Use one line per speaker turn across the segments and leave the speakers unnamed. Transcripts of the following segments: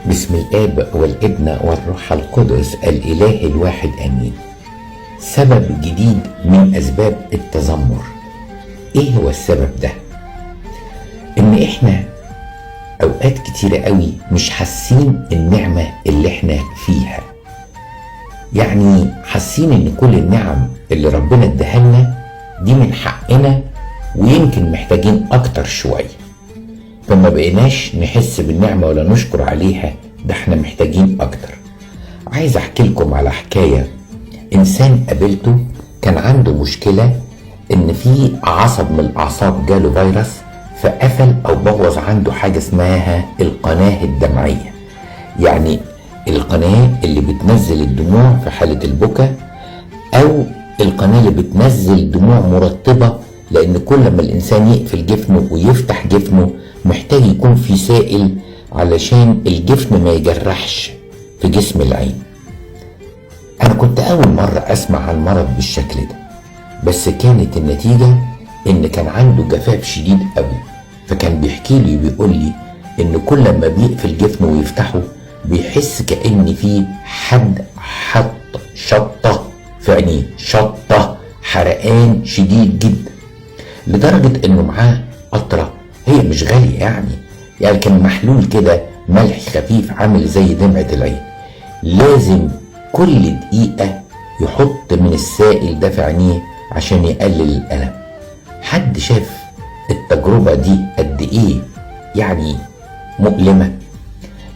بسم الآب والابن والروح القدس الإله الواحد آمين. سبب جديد من أسباب التذمر. إيه هو السبب ده؟ إن إحنا أوقات كتيرة قوي مش حاسين النعمة اللي إحنا فيها. يعني حاسين إن كل النعم اللي ربنا اداها لنا دي من حقنا، ويمكن محتاجين أكتر شوية، فما بقيناش نحس بالنعمة ولا نشكر عليها. ده احنا محتاجين اكتر. عايز احكي لكم على حكاية. انسان قابلته كان عنده مشكلة ان في عصب من الاعصاب جاله فيروس، فقفل او بوظ عنده حاجة اسمها القناة الدمعية، يعني القناة اللي بتنزل الدموع في حالة البكاء، او القناة اللي بتنزل دموع مرطبة، لان كل ما الانسان يقفل جفنه ويفتح جفنه محتاج يكون في سائل علشان الجفن ما يجرحش في جسم العين. انا كنت اول مرة اسمع عن مرض بالشكل ده، بس كانت النتيجة ان كان عنده جفاف شديد قوي. فكان بيحكي لي بيقول لي ان كل ما بيقفل جفنه ويفتحه بيحس كأن في حد حط شطة في عينيه، شطة حرقان شديد جدا، لدرجة انه معاه قطرة هي مش غالية، يعني كان محلول كده ملح خفيف عامل زي دمعة العين، لازم كل دقيقة يحط من السائل ده في عينيه عشان يقلل الألم. حد شاف التجربة دي قد ايه يعني مؤلمة؟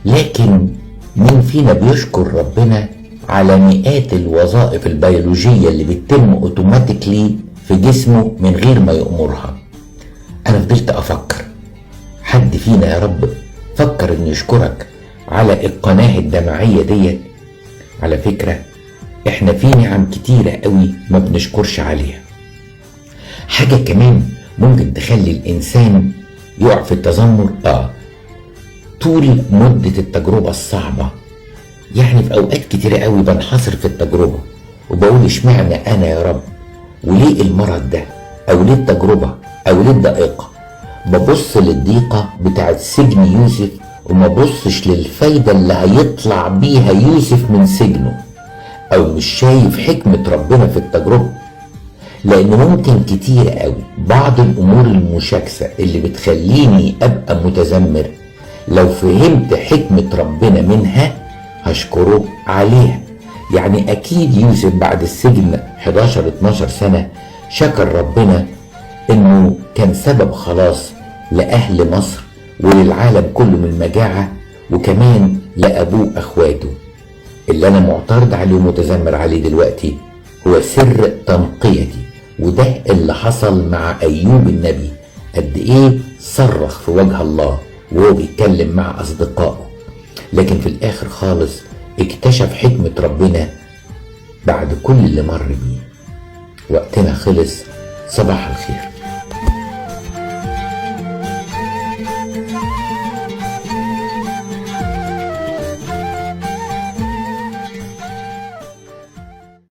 لكن مين فينا بيشكر ربنا على مئات الوظائف البيولوجية اللي بتتم اوتوماتيكلي في جسمه من غير ما يأمرها؟ انا فضلت افكر، حد فينا يا رب فكر ان يشكرك على القناة الدمعية ديت؟ على فكرة احنا في نعم كتيرة قوي ما بنشكرش عليها. حاجة كمان ممكن تخلي الانسان يقع في التذمر، طول مدة التجربة الصعبة. يعني في اوقات كتيرة قوي بنحصر في التجربة وبقول اشمعنى انا يا رب، وليه المرض ده، او ليه التجربة، او ليه الضائقة؟ ببص للضيقة بتاعت سجن يوسف وما ببصش للفايدة اللي هيطلع بيها يوسف من سجنه، او مش شايف حكمة ربنا في التجربة. لان ممكن كتير قوي بعض الامور المشاكسة اللي بتخليني ابقى متذمر لو فهمت حكمة ربنا منها هشكره عليها. يعني اكيد يوسف بعد السجن 11-12 سنة شكر ربنا انه كان سبب خلاص لأهل مصر وللعالم كله من مجاعة، وكمان لأبوه أخواته. اللي أنا معترض عليه ومتذمر عليه دلوقتي هو سر تنقيتي، وده اللي حصل مع أيوب النبي. قد إيه صرخ في وجه الله وهو بيتكلم مع أصدقائه، لكن في الآخر خالص اكتشف حكمة ربنا بعد كل اللي مر بيه. وقتنا خلص. صباح الخير.